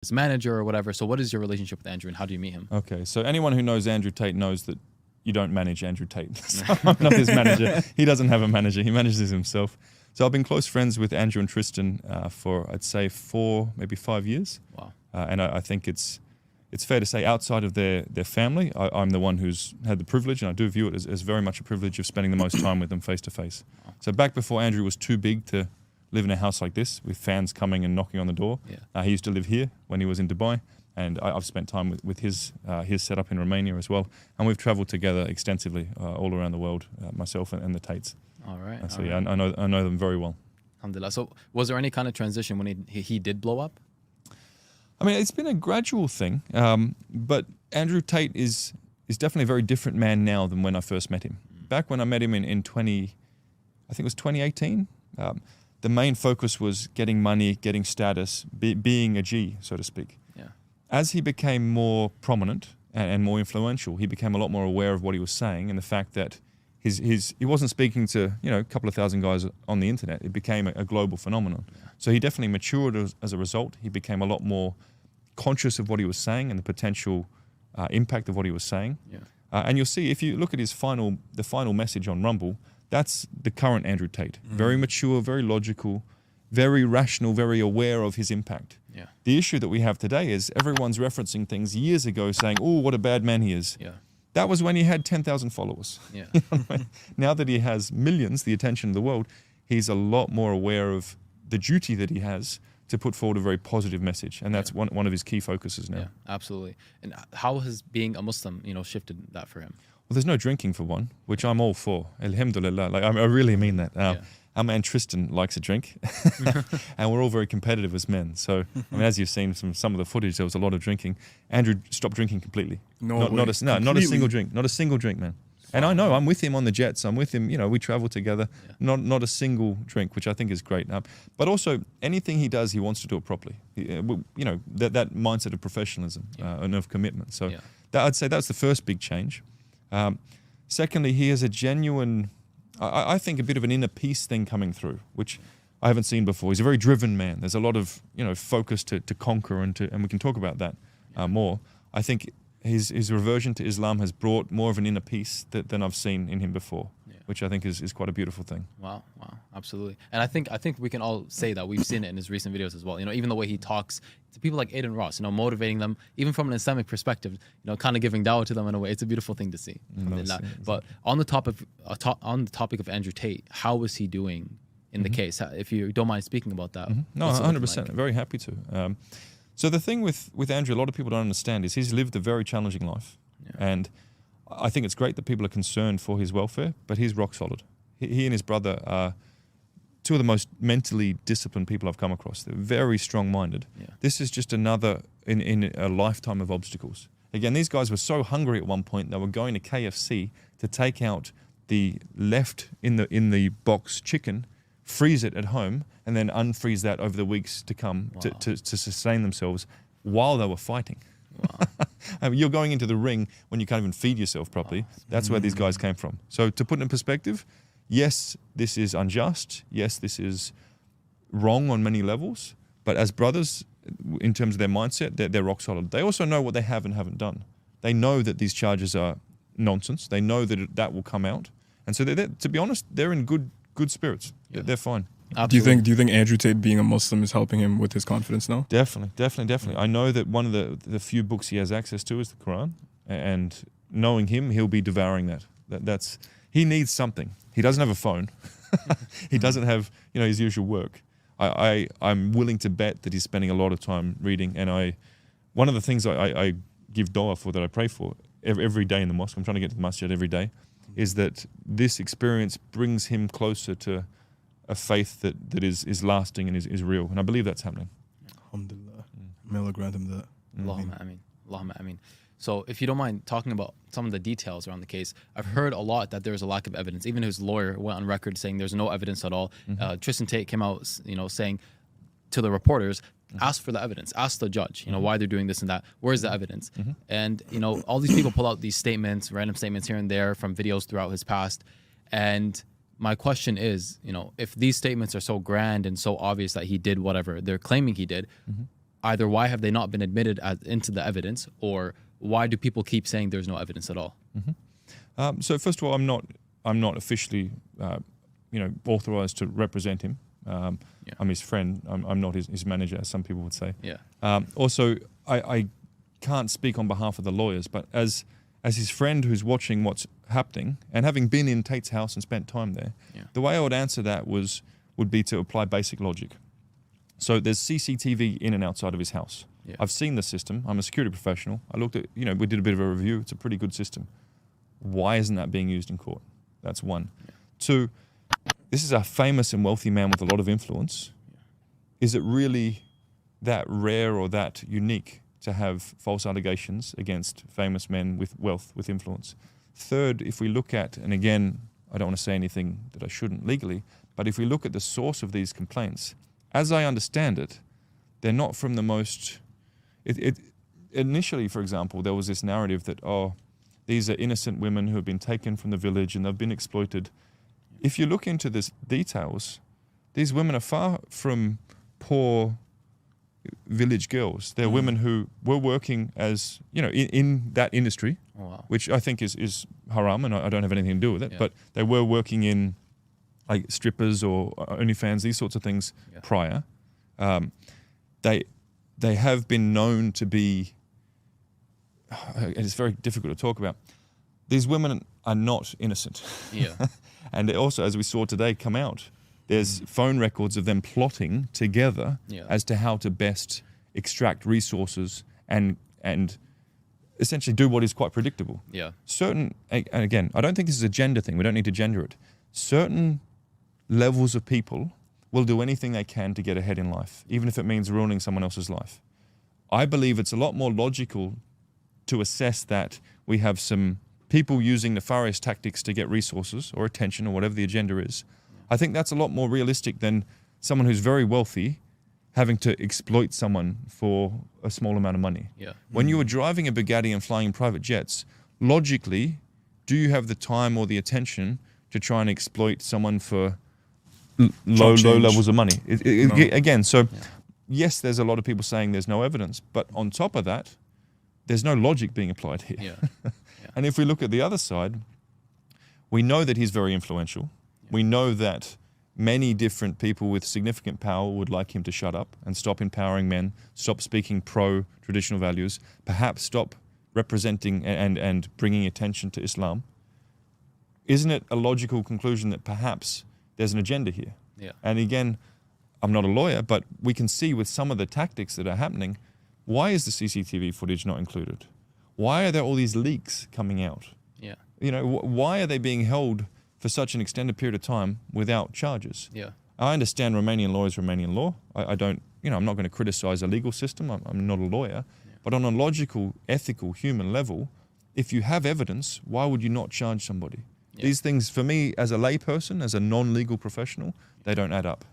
his manager or whatever. So what is your relationship with Andrew and how do you meet him? Okay, so anyone who knows Andrew Tate knows that you don't manage Andrew Tate. So I'm not his manager. He doesn't have a manager. He manages himself. So I've been close friends with Andrew and Tristan for, I'd say, 4, maybe 5 years. Wow. And I think it's fair to say outside of their family, I'm the one who's had the privilege, and I do view it as very much a privilege of spending the most time with them face to face. So back before Andrew was too big to live in a house like this with fans coming and knocking on the door, he used to live here when he was in Dubai. And I've spent time with his setup in Romania as well. And we've traveled together extensively all around the world, myself and the Tates. All right. So yeah, I know them very well. Alhamdulillah. So was there any kind of transition when he did blow up? I mean, it's been a gradual thing, but Andrew Tate is definitely a very different man now than when I first met him. Back when I met him in I think it was 2018, the main focus was getting money, getting status, being a G, so to speak. Yeah. As he became more prominent and more influential, he became a lot more aware of what he was saying and the fact that he wasn't speaking to a couple of thousand guys on the internet. It became a global phenomenon. Yeah. So he definitely matured as a result. He became a lot more conscious of what he was saying and the potential impact of what he was saying. Yeah. And you'll see if you look at the final message on Rumble, that's the current Andrew Tate. Very mature, very logical, very rational, very aware of his impact. Yeah. The issue that we have today is everyone's referencing things years ago saying, oh, what a bad man he is. Yeah. That was when he had 10,000 followers. Yeah. You know what I mean? Now that he has millions, the attention of the world, he's a lot more aware of the duty that he has to put forward a very positive message. And that's one of his key focuses now. Yeah, absolutely. And how has being a Muslim, shifted that for him? Well, there's no drinking for one, which I'm all for. Alhamdulillah. Like, I really mean that. Our man Tristan likes a drink, and we're all very competitive as men. So, I mean, as you've seen from some of the footage, there was a lot of drinking. Andrew stopped drinking completely. Not a single drink. Not a single drink, man. And I know I'm with him on the jets. I'm with him. We travel together. Yeah. Not a single drink, which I think is great. But also anything he does, he wants to do it properly. That mindset of professionalism and of commitment. So I'd say that's the first big change. Secondly, he has a genuine, I think, a bit of an inner peace thing coming through, which I haven't seen before. He's a very driven man. There's a lot of focus to conquer and we can talk about that more. I think his reversion to Islam has brought more of an inner peace than I've seen in him before, which I think is quite a beautiful thing. Wow, absolutely. And I think we can all say that we've seen it in his recent videos as well. Even the way he talks to people like Aiden Ross, motivating them, even from an Islamic perspective, kind of giving dawah to them in a way. It's a beautiful thing to see. But on the topic of Andrew Tate, how was he doing in the case? If you don't mind speaking about that. No, 100%. Like? Very happy to. So the thing with Andrew, a lot of people don't understand is he's lived a very challenging life. Yeah. And I think it's great that people are concerned for his welfare, but he's rock solid. He and his brother are two of the most mentally disciplined people I've come across. They're very strong-minded. Yeah. This is just another in a lifetime of obstacles. Again, these guys were so hungry at one point, they were going to KFC to take out the left in the box chicken, freeze it at home, and then unfreeze that over the weeks to come to sustain themselves while they were fighting. Wow. I mean, you're going into the ring when you can't even feed yourself properly. That's where these guys came from. So to put it in perspective, yes, this is unjust. Yes, this is wrong on many levels. But as brothers, in terms of their mindset, they're rock solid. They also know what they have and haven't done. They know that these charges are nonsense. They know that that will come out. And so, to be honest, they're in good spirits. Yeah. They're fine. Absolutely. Do you think Andrew Tate being a Muslim is helping him with his confidence now? Definitely. I know that one of the few books he has access to is the Quran, and knowing him, he'll be devouring that. That's he needs something. He doesn't have a phone. He doesn't have his usual work. I'm willing to bet that he's spending a lot of time reading. And one of the things I give dua for, that I pray for every day in the mosque, I'm trying to get to the masjid every day, is that this experience brings him closer to a faith that is lasting and is real. And I believe that's happening. Alhamdulillah. May Allah grant him that. Allahumma ameen. So if you don't mind talking about some of the details around the case, I've heard a lot that there's a lack of evidence. Even his lawyer went on record saying there's no evidence at all. Tristan Tate came out, saying to the reporters, ask for the evidence, ask the judge, why they're doing this and that. Where's the evidence? And, all these people pull out these statements, random statements here and there from videos throughout his past. And my question is, if these statements are so grand and so obvious that he did whatever they're claiming he did, either why have they not been admitted into the evidence, or why do people keep saying there's no evidence at all? So first of all, I'm not officially, authorized to represent him. I'm his friend. I'm not his manager, as some people would say. Yeah. Also, I can't speak on behalf of the lawyers, but as his friend who's watching what's happening and having been in Tate's house and spent time there, the way I would answer that would be to apply basic logic. So there's CCTV in and outside of his house. Yeah. I've seen the system. I'm a security professional. I looked at, we did a bit of a review. It's a pretty good system. Why isn't that being used in court? That's one. Yeah. Two, this is a famous and wealthy man with a lot of influence. Is it really that rare or that unique to have false allegations against famous men with wealth, with influence? Third, if we look at, and again, I don't want to say anything that I shouldn't legally, but if we look at the source of these complaints, as I understand it, they're not from the most... Initially, for example, there was this narrative that, these are innocent women who have been taken from the village and they've been exploited. If you look into this details, these women are far from poor village girls. They're women who were working as, in that industry, which I think is haram, and I don't have anything to do with it, but they were working in like strippers or OnlyFans, these sorts of things prior. They have been known to be, and it's very difficult to talk about, these women are not innocent. Yeah. And they also, as we saw today, come out. There's phone records of them plotting together as to how to best extract resources and essentially do what is quite predictable. Yeah. And again, I don't think this is a gender thing. We don't need to gender it. Certain levels of people will do anything they can to get ahead in life, even if it means ruining someone else's life. I believe it's a lot more logical to assess that we have some people using nefarious tactics to get resources or attention or whatever the agenda is. I think that's a lot more realistic than someone who's very wealthy having to exploit someone for a small amount of money. Yeah. When you are driving a Bugatti and flying in private jets, logically, do you have the time or the attention to try and exploit someone for low levels of money? Again, yes, there's a lot of people saying there's no evidence, but on top of that, there's no logic being applied here. Yeah. And if we look at the other side, we know that he's very influential. We know that many different people with significant power would like him to shut up and stop empowering men, stop speaking pro-traditional values, perhaps stop representing and bringing attention to Islam. Isn't it a logical conclusion that perhaps there's an agenda here? Yeah. And again, I'm not a lawyer, but we can see with some of the tactics that are happening, why is the CCTV footage not included? Why are there all these leaks coming out? Yeah. Why are they being held for such an extended period of time without charges? Yeah. I understand Romanian law is Romanian law. I don't, I'm not going to criticize a legal system. I'm not a lawyer. Yeah. But on a logical, ethical, human level, if you have evidence, why would you not charge somebody? Yeah. These things, for me, as a layperson, as a non-legal professional, they don't add up.